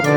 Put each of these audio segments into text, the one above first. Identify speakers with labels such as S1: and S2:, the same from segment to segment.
S1: Hai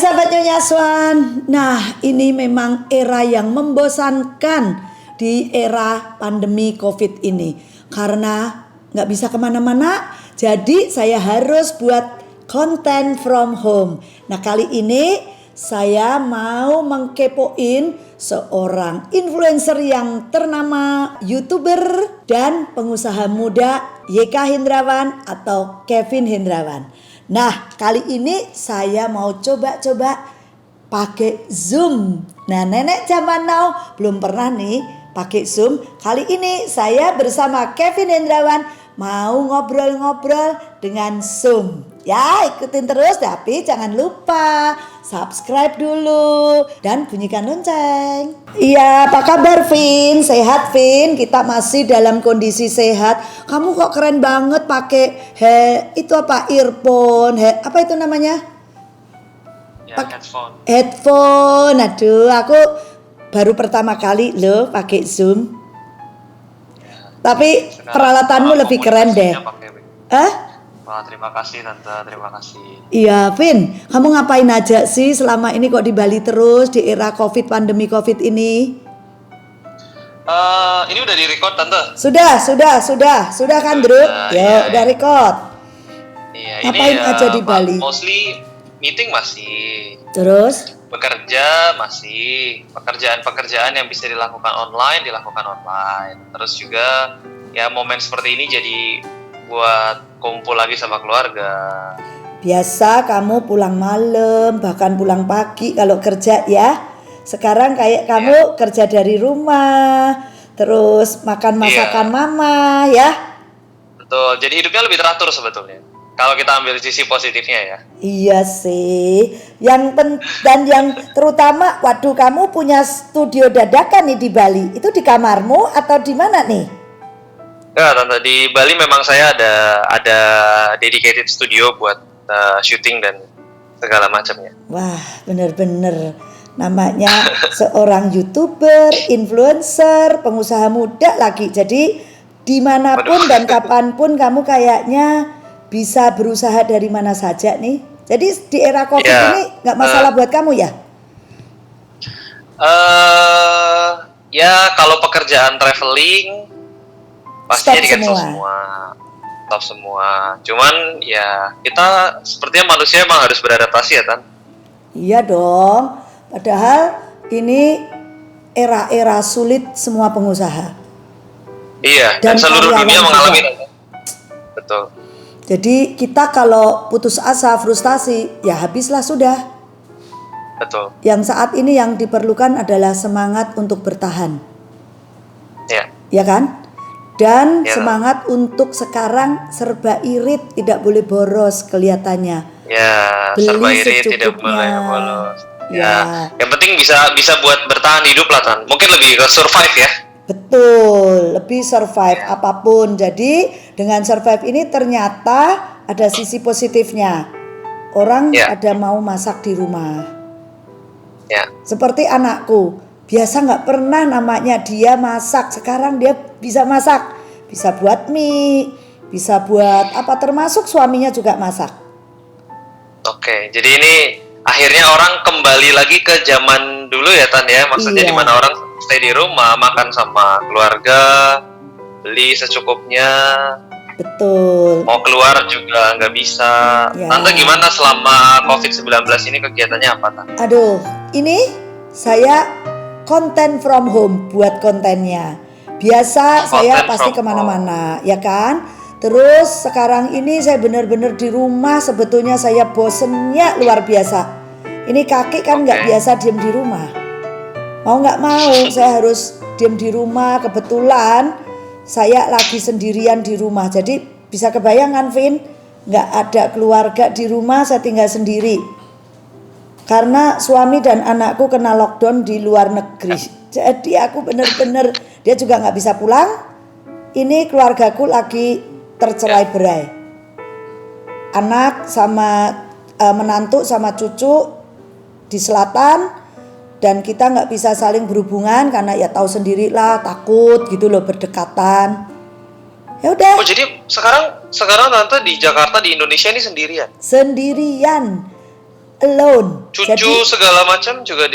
S1: sahabat Nyonya Swan. Nah, ini memang era yang membosankan di era pandemi COVID ini. Karena nggak bisa kemana-mana, jadi saya harus buat konten from home. Nah, kali ini saya mau mengkepoin seorang influencer yang ternama, YouTuber dan pengusaha muda, YK Hendrawan atau Kevin Hendrawan. Nah, kali ini saya mau coba-coba pakai Zoom. Nah, nenek zaman now belum pernah nih pakai Zoom. Kali ini saya bersama Kevin Hendrawan mau ngobrol-ngobrol dengan Zoom. Ya, ikutin terus, tapi jangan lupa subscribe dulu dan bunyikan lonceng. Iya, apa kabar Vin? Sehat Vin? Kita masih dalam kondisi sehat. Kamu kok keren banget pakai itu apa, earphone, apa itu namanya?
S2: Ya, headphone.
S1: Headphone. Aduh, aku baru pertama kali loh pakai Zoom.
S2: Ya,
S1: tapi peralatanmu lebih keren deh.
S2: Wah, terima kasih Tante, terima kasih.
S1: Iya, Vin, kamu ngapain aja sih selama ini kok di Bali terus di era COVID, pandemi COVID ini?
S2: Ini udah di-record Tante?
S1: Sudah kan, Bro? Udah record.
S2: Iya,
S1: ngapain
S2: ini
S1: aja di Bali?
S2: Mostly meeting masih.
S1: Terus?
S2: Bekerja masih. Pekerjaan-pekerjaan yang bisa dilakukan online. Terus juga ya momen seperti ini jadi buat kumpul lagi sama keluarga.
S1: Biasa kamu pulang malam, bahkan pulang pagi kalau kerja ya. Sekarang kayak kamu kerja dari rumah, terus makan masakan mama ya.
S2: Betul, jadi hidupnya lebih teratur sebetulnya. Kalau kita ambil sisi positifnya ya.
S1: Iya sih. Dan yang terutama, waduh, kamu punya studio dadakan nih di Bali. Itu di kamarmu atau di mana nih?
S2: Ya, Tante, di Bali memang saya ada dedicated studio buat syuting dan segala macamnya.
S1: Wah, bener-bener namanya seorang YouTuber, influencer, pengusaha muda lagi. Jadi dimanapun dan kapanpun kamu kayaknya bisa berusaha dari mana saja nih. Jadi di era COVID ini nggak masalah buat kamu ya?
S2: Ya kalau pekerjaan traveling pastinya di-cancel stop semua. Cuman ya kita sepertinya manusia emang harus beradaptasi ya, Tan?
S1: Iya dong. Padahal ini era-era sulit semua pengusaha.
S2: Iya, dan seluruh dunia mengalami itu. Betul.
S1: Jadi kita kalau putus asa, frustasi, ya habislah sudah.
S2: Betul.
S1: Yang saat ini yang diperlukan adalah semangat untuk bertahan.
S2: Iya.
S1: Ya kan? Dan semangat untuk sekarang serba irit, tidak boleh boros kelihatannya.
S2: Ya, serba irit, tidak boleh boros. Ya. Yang penting bisa buat bertahan hidup lah, Tan. Mungkin lebih ke survive ya.
S1: Betul, lebih survive apapun. Jadi dengan survive ini ternyata ada sisi positifnya. Orang ada mau masak di rumah.
S2: Ya.
S1: Seperti anakku. Biasa nggak pernah namanya dia masak, sekarang dia bisa masak, bisa buat mie, bisa buat apa, termasuk suaminya juga masak.
S2: Oke, jadi ini akhirnya orang kembali lagi ke zaman dulu ya Tan ya, maksudnya di mana orang stay di rumah, makan sama keluarga, beli secukupnya.
S1: Betul.
S2: Mau keluar juga nggak bisa. Tante gimana selama COVID-19 ini kegiatannya apa Tan?
S1: Aduh, ini saya konten from home buat kontennya. Biasa saya pasti kemana-mana, ya kan? Terus sekarang ini saya benar-benar di rumah. Sebetulnya saya bosennya luar biasa. Ini kaki kan nggak biasa diem di rumah. Mau nggak mau saya harus diem di rumah. Kebetulan saya lagi sendirian di rumah. Jadi bisa kebayangkan Vin, nggak ada keluarga di rumah, saya tinggal sendiri. Karena suami dan anakku kena lockdown di luar negeri. Jadi aku bener-bener, dia juga gak bisa pulang. Ini keluargaku lagi tercerai-berai. Anak sama menantu sama cucu di selatan. dan kita nggak bisa saling berhubungan karena ya tahu sendirilah takut gitu loh berdekatan. Ya udah.
S2: Oh jadi sekarang tante di Jakarta di Indonesia ini
S1: Sendirian, alone.
S2: Cucu
S1: Jadi,
S2: segala macam juga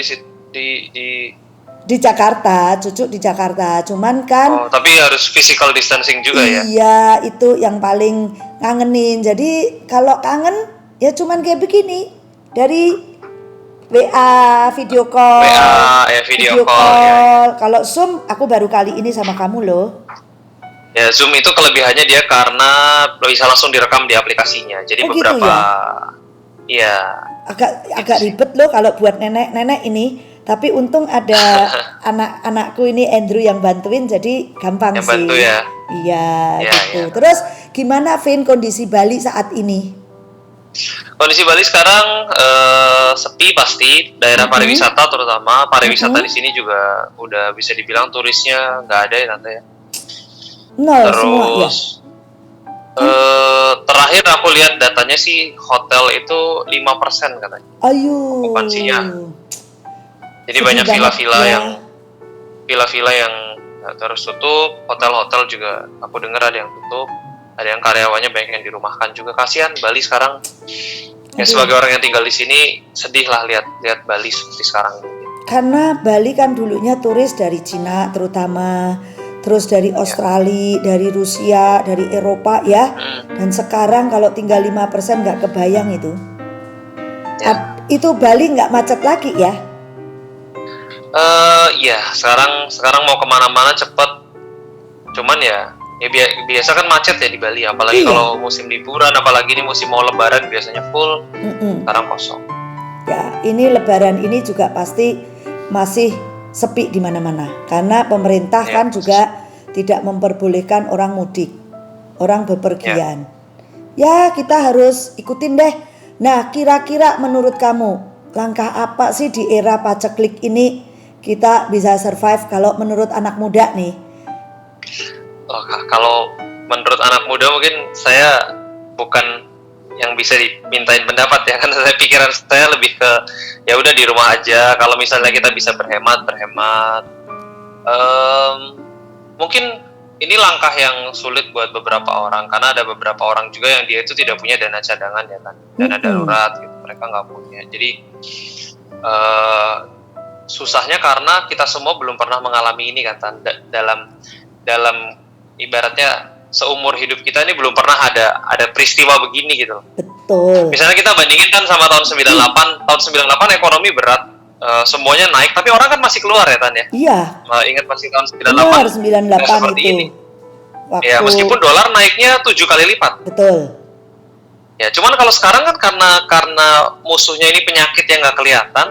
S1: di Jakarta, cucu di Jakarta. Cuman kan
S2: Oh, tapi harus physical distancing juga ya.
S1: iya, itu yang paling ngangenin. Jadi kalau kangen ya cuman kayak begini. Dari WA, video call.
S2: WA, ya video call. Ya.
S1: Kalau Zoom aku baru kali ini sama kamu loh.
S2: Ya, Zoom itu kelebihannya dia karena bisa langsung direkam di aplikasinya. Jadi
S1: Oh, gitu
S2: beberapa
S1: ya? Agak ribet loh kalau buat nenek-nenek ini. Tapi untung ada anak-anakku ini Andrew yang bantuin jadi gampang
S2: yang
S1: sih.
S2: bantu ya.
S1: Iya,
S2: Ya,
S1: gitu.
S2: ya.
S1: Terus gimana Vin kondisi Bali saat ini?
S2: Kondisi Bali sekarang sepi pasti, daerah pariwisata terutama pariwisata di sini juga udah bisa dibilang turisnya nggak ada ya tante ya.
S1: Nol semua ya.
S2: Terus terakhir aku lihat datanya sih hotel itu 5% katanya.
S1: Ayo.
S2: Okupansinya. Jadi
S1: Sedih
S2: banyak
S1: banget
S2: villa-villa yang terus tutup, hotel-hotel juga aku dengar ada yang tutup, ada yang karyawannya banyak yang dirumahkan juga. Kasihan Bali sekarang. Ya sebagai orang yang tinggal di sini sedih lah lihat Bali seperti sekarang ini.
S1: Karena Bali kan dulunya turis dari Cina terutama, terus dari Australia, dari Rusia, dari Eropa ya. Dan sekarang kalau tinggal 5% nggak kebayang itu.
S2: Ya.
S1: Itu Bali nggak macet lagi ya?
S2: Iya, sekarang mau kemana-mana cepet. Cuman ya biasa kan macet ya di Bali, apalagi kalau musim liburan, apalagi ini musim mau Lebaran biasanya full. Sekarang kosong.
S1: Ya, ini Lebaran ini juga pasti masih sepi di mana-mana karena pemerintah kan juga tidak memperbolehkan orang mudik, orang bepergian. Ya, kita harus ikutin deh. Nah, kira-kira menurut kamu langkah apa sih di era paceklik ini kita bisa survive kalau menurut anak muda nih?
S2: Oh, kalau menurut anak muda mungkin saya bukan yang bisa dimintain pendapat ya, karena saya pikiran saya lebih ke ya udah di rumah aja. Kalau misalnya kita bisa berhemat. Mungkin ini langkah yang sulit buat beberapa orang karena ada beberapa orang juga yang dia itu tidak punya dana cadangan ya kan, dana darurat gitu, mereka nggak punya. Jadi susahnya karena kita semua belum pernah mengalami ini kan, dalam ibaratnya seumur hidup kita ini belum pernah ada peristiwa begini gitu.
S1: Betul.
S2: Misalnya kita bandingin kan sama tahun 98 ekonomi berat, semuanya naik tapi orang kan masih keluar ya Tan ya.
S1: Iya.
S2: Ingat masih tahun
S1: 98
S2: seperti
S1: itu.
S2: ini. Ya meskipun dolar naiknya 7 kali lipat.
S1: Betul.
S2: Ya cuman kalau sekarang kan karena musuhnya ini penyakit yang nggak kelihatan.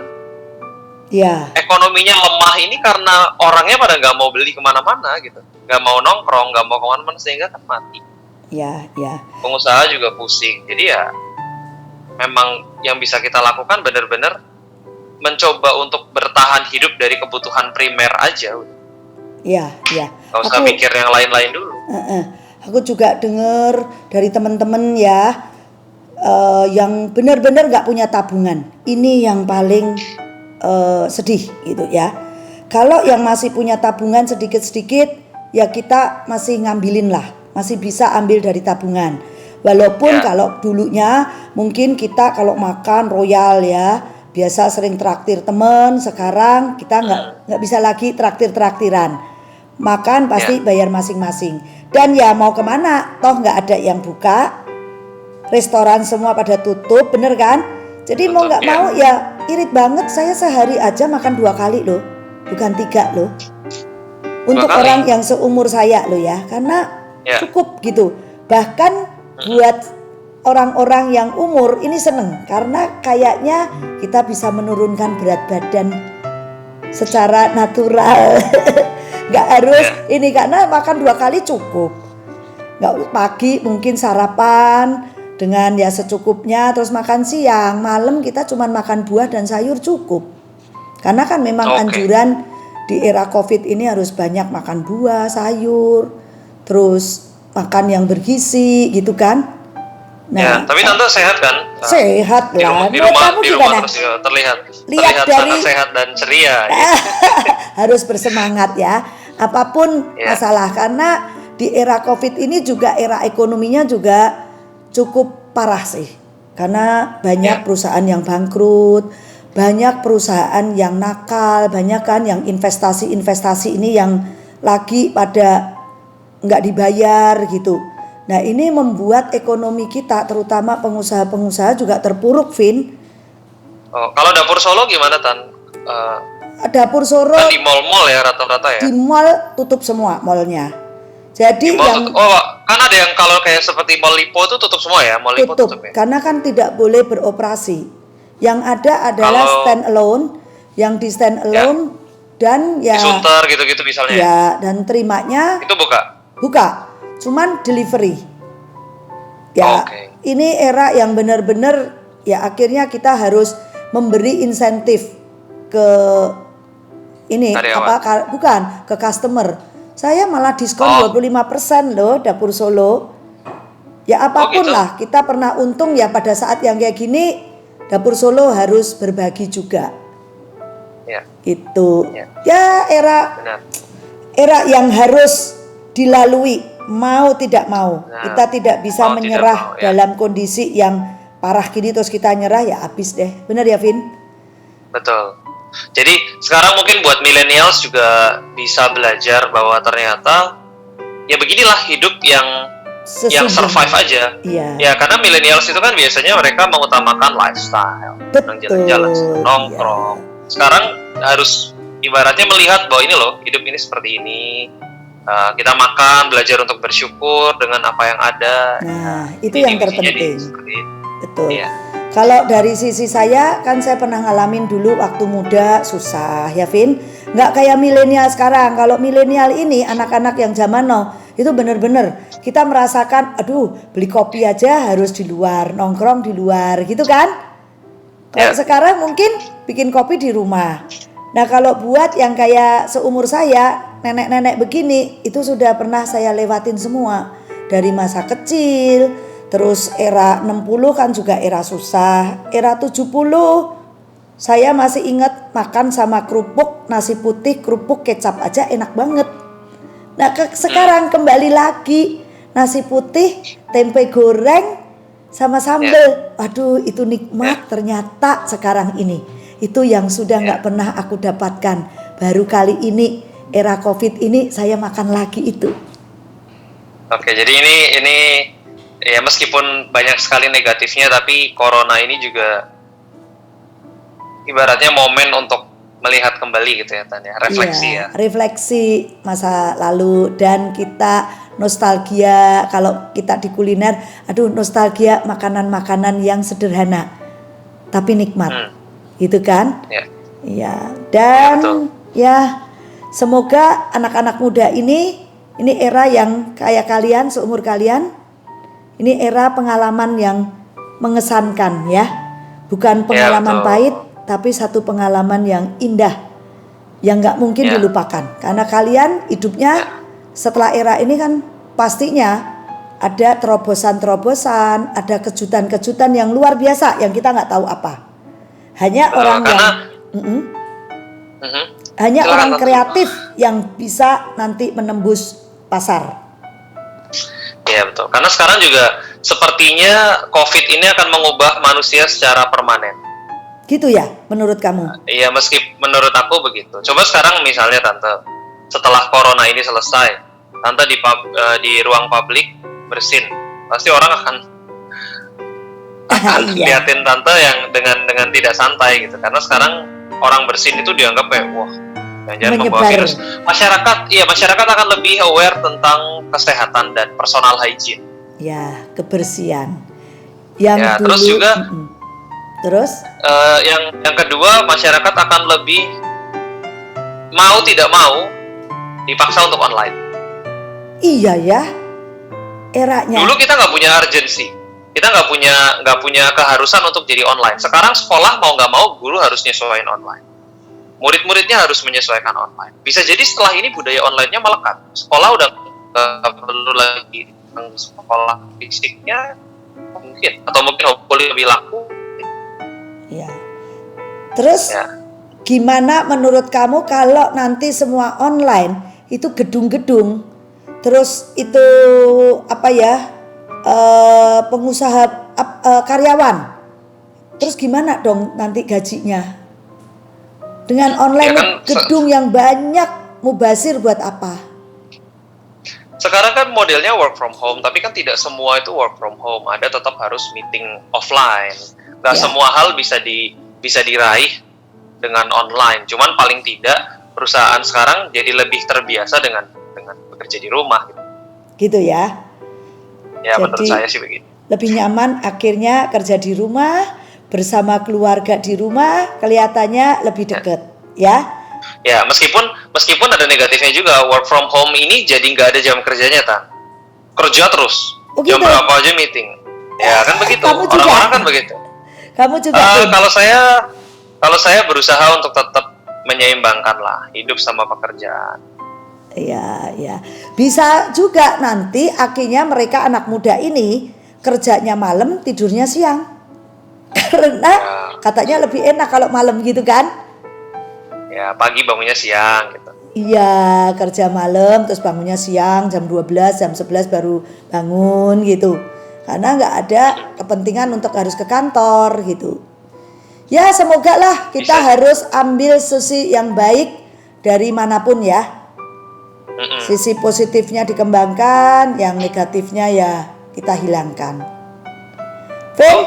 S1: Ya.
S2: Ekonominya lemah ini karena orangnya pada nggak mau beli kemana-mana gitu, nggak mau nongkrong, nggak mau kemana-mana sehingga kan mati.
S1: Ya.
S2: Pengusaha juga pusing. Jadi ya memang yang bisa kita lakukan benar-benar mencoba untuk bertahan hidup dari kebutuhan primer aja.
S1: Ya.
S2: Nggak usah mikir yang lain-lain dulu.
S1: Aku juga dengar dari teman-teman ya yang benar-benar nggak punya tabungan. Ini yang paling sedih gitu ya. Kalau yang masih punya tabungan sedikit-sedikit ya kita masih ngambilin lah, masih bisa ambil dari tabungan. Walaupun kalau dulunya mungkin kita kalau makan royal ya biasa sering traktir temen, sekarang kita nggak bisa lagi traktiran, makan pasti bayar masing-masing. Dan ya mau kemana, toh nggak ada yang buka, restoran semua pada tutup, bener kan? Jadi mau nggak mau ya irit banget, saya sehari aja makan 2 kali loh, bukan 3 loh. Untuk orang yang seumur saya loh ya, karena cukup gitu. Bahkan buat orang-orang yang umur ini seneng, karena kayaknya kita bisa menurunkan berat badan secara natural. Nggak harus ini, karena makan 2 kali cukup. Nggak, pagi mungkin sarapan dengan ya secukupnya, terus makan siang, malam kita cuma makan buah dan sayur cukup. Karena kan memang anjuran di era Covid ini harus banyak makan buah, sayur, terus makan yang bergizi gitu kan. Nah,
S2: tapi Tante sehat kan?
S1: Sehat lah.
S2: Di rumah
S1: kamu gimana?
S2: terus terlihat.
S1: lihat
S2: terlihat
S1: dari
S2: sangat sehat dan ceria. Ya.
S1: harus bersemangat ya. Apapun
S2: Ya.
S1: masalah, karena di era Covid ini juga era ekonominya juga cukup parah sih. Karena banyak
S2: Ya.
S1: perusahaan yang bangkrut, banyak perusahaan yang nakal, banyak kan yang investasi ini yang lagi pada nggak dibayar gitu. Nah ini membuat ekonomi kita, terutama pengusaha-pengusaha juga terpuruk, Vin.
S2: Oh, kalau dapur Solo gimana Tan?
S1: Dapur Soro
S2: Kan di mall-mall ya rata-rata ya.
S1: di mall tutup semua mallnya. Jadi
S2: Di mall
S1: yang
S2: kan ada yang kalau kayak seperti Mall Lipo tuh tutup semua ya, Mall Lipo
S1: tutup
S2: tutup ya.
S1: karena kan tidak boleh beroperasi. Yang ada adalah
S2: Kalau
S1: stand alone, yang di stand alone dan
S2: di
S1: ya
S2: Sunter gitu-gitu misalnya.
S1: ya dan terimanya
S2: Itu buka.
S1: buka, cuman delivery. Ya,
S2: Oke.
S1: ini era yang benar-benar ya akhirnya kita harus memberi insentif ke ini
S2: Karyawan.
S1: bukan ke customer. Saya malah diskon
S2: Oh.
S1: 25% loh Dapur Solo. Ya apapun
S2: gitu?
S1: lah, kita pernah untung ya pada saat yang kayak gini Dapur Solo harus berbagi juga.
S2: Ya,
S1: Itu.
S2: Ya.
S1: Ya
S2: benar.
S1: era yang harus dilalui mau tidak mau.
S2: Nah,
S1: Kita tidak bisa
S2: mau tidak
S1: menyerah
S2: mau, ya.
S1: dalam kondisi yang parah gini terus kita nyerah ya habis deh. Benar ya, Vin?
S2: Betul. Jadi sekarang mungkin buat millennials juga bisa belajar bahwa ternyata ya beginilah hidup yang survive aja.
S1: Iya.
S2: Ya karena millennials itu kan biasanya mereka mengutamakan lifestyle,
S1: Betul,
S2: jalan-jalan, nongkrong. Sekarang harus ibaratnya melihat bahwa ini loh hidup ini seperti ini. Kita makan, belajar untuk bersyukur dengan apa yang ada.
S1: Nah, itu
S2: Ini
S1: yang
S2: ujinya
S1: terpenting.
S2: seperti ini.
S1: Betul.
S2: Iya.
S1: Kalau dari sisi saya, kan saya pernah ngalamin dulu waktu muda susah ya Vin. Nggak kayak milenial sekarang. Kalau milenial ini anak-anak yang zaman now itu bener-bener kita merasakan, aduh beli kopi aja harus di luar, nongkrong di luar gitu kan. Kalau sekarang mungkin bikin kopi di rumah. Nah kalau buat yang kayak seumur saya, nenek-nenek begini, itu sudah pernah saya lewatin semua. Dari masa kecil, terus era 60 kan juga era susah. Era 70 saya masih ingat makan sama kerupuk, nasi putih, kerupuk kecap aja enak banget. Nah sekarang kembali lagi nasi putih, tempe goreng sama sambal. Aduh itu nikmat ternyata sekarang ini. Itu yang sudah nggak pernah aku dapatkan. Baru kali ini era Covid ini saya makan lagi itu.
S2: Oke, jadi ini ya meskipun banyak sekali negatifnya, tapi corona ini juga ibaratnya momen untuk melihat kembali gitu ya Tan ya, refleksi ya.
S1: Refleksi masa lalu dan kita nostalgia kalau kita di kuliner, aduh nostalgia makanan-makanan yang sederhana tapi nikmat. Gitu kan? Iya. Dan ya semoga anak-anak muda ini era yang kayak kalian, seumur kalian, ini era pengalaman yang mengesankan ya. Bukan pengalaman pahit, tapi satu pengalaman yang indah, yang gak mungkin dilupakan. Karena kalian hidupnya setelah era ini kan pastinya ada terobosan-terobosan, ada kejutan-kejutan yang luar biasa yang kita gak tahu apa. Hanya orang hanya orang kreatif yang bisa nanti menembus pasar.
S2: Iya betul. Karena sekarang juga sepertinya COVID ini akan mengubah manusia secara permanen.
S1: Gitu ya, menurut kamu?
S2: Iya, meski menurut aku begitu. Coba sekarang misalnya Tante, setelah corona ini selesai, Tante di ruang publik bersin, pasti orang akan liatin Tante yang dengan tidak santai gitu. Karena sekarang orang bersin itu dianggap kayak wah, jangan membawa virus. Masyarakat akan lebih aware tentang kesehatan dan personal hygiene.
S1: Ya, kebersihan. Yang dulu,
S2: terus juga
S1: terus
S2: yang kedua, masyarakat akan lebih mau tidak mau dipaksa untuk online.
S1: Iya ya, eranya.
S2: Dulu kita nggak punya urgensi, kita nggak punya keharusan untuk jadi online. Sekarang sekolah mau nggak mau guru harus nyesuaiin online, murid-muridnya harus menyesuaikan online. Bisa jadi setelah ini budaya online-nya melekat. Sekolah udah nggak perlu lagi sekolah fisiknya mungkin, atau mungkin boleh lebih laku.
S1: Ya. Terus
S2: Ya.
S1: gimana menurut kamu kalau nanti semua online itu gedung-gedung, terus itu apa ya pengusaha karyawan, terus gimana dong nanti gajinya? Dengan online
S2: Ya kan,
S1: gedung yang banyak mubazir buat apa?
S2: sekarang kan modelnya work from home, tapi kan tidak semua itu work from home. Ada tetap harus meeting offline. Nggak
S1: Ya.
S2: semua hal bisa diraih dengan online. Cuman paling tidak perusahaan sekarang jadi lebih terbiasa dengan bekerja di rumah.
S1: Gitu ya.
S2: Ya,
S1: Jadi,
S2: menurut saya sih begitu.
S1: lebih nyaman akhirnya kerja di rumah bersama keluarga di rumah, kelihatannya lebih dekat, ya.
S2: Ya, meskipun ada negatifnya juga. Work from home ini jadi nggak ada jam kerjanya, Tan. Kerja terus.
S1: Oh,
S2: Jam
S1: gitu?
S2: berapa aja meeting. Ya, kan begitu.
S1: Kamu juga?
S2: Orang-orang kan begitu.
S1: Kamu juga Vin?
S2: Kalau saya berusaha untuk tetap menyeimbangkan lah hidup sama pekerjaan.
S1: Iya, ya. Bisa juga nanti akhirnya mereka anak muda ini kerjanya malam, tidurnya siang. Karena katanya lebih enak kalau malam gitu kan?
S2: Ya, pagi bangunnya siang gitu.
S1: Iya, kerja malam terus bangunnya siang jam 12, jam 11 baru bangun gitu. Karena nggak ada kepentingan untuk harus ke kantor gitu. Ya, semoga lah kita harus ambil sisi yang baik dari manapun ya. Sisi positifnya dikembangkan, yang negatifnya ya kita hilangkan. Vin,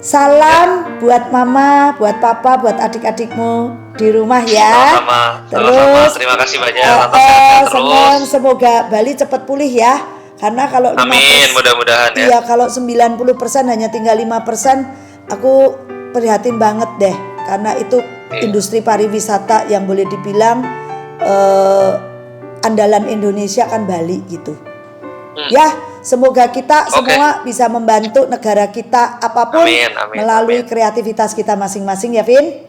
S1: salam buat mama, buat papa, buat adik-adikmu di rumah ya.
S2: Sama-sama.
S1: Terus
S2: Terima kasih banyak atas sehatnya
S1: senang,
S2: terus.
S1: semoga Bali cepat pulih ya. Karena kalau
S2: Amin, mudah-mudahan ya.
S1: Iya, kalau 90% hanya tinggal 5%, aku prihatin banget deh. Karena itu industri pariwisata yang boleh dibilang andalan Indonesia kan Bali gitu. Ya, semoga kita semua bisa membantu negara kita apapun melalui kreativitas kita masing-masing ya, Vin.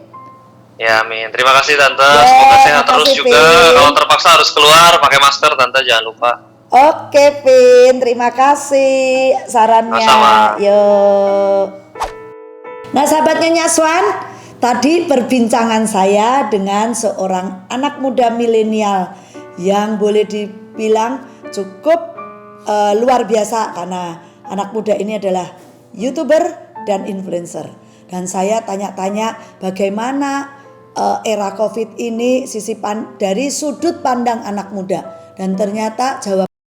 S2: Ya, amin. Terima kasih Tante. Semoga sehat terus juga. Kalau terpaksa harus keluar pakai masker, Tante jangan lupa.
S1: Oke, Vin. Terima kasih sarannya.
S2: Sama-sama.
S1: Yuk. Nah, sahabat Nyonya Swan, tadi perbincangan saya dengan seorang anak muda milenial yang boleh dibilang cukup luar biasa karena anak muda ini adalah YouTuber dan influencer. Dan saya tanya-tanya bagaimana era COVID ini dari sudut pandang anak muda, dan ternyata jawab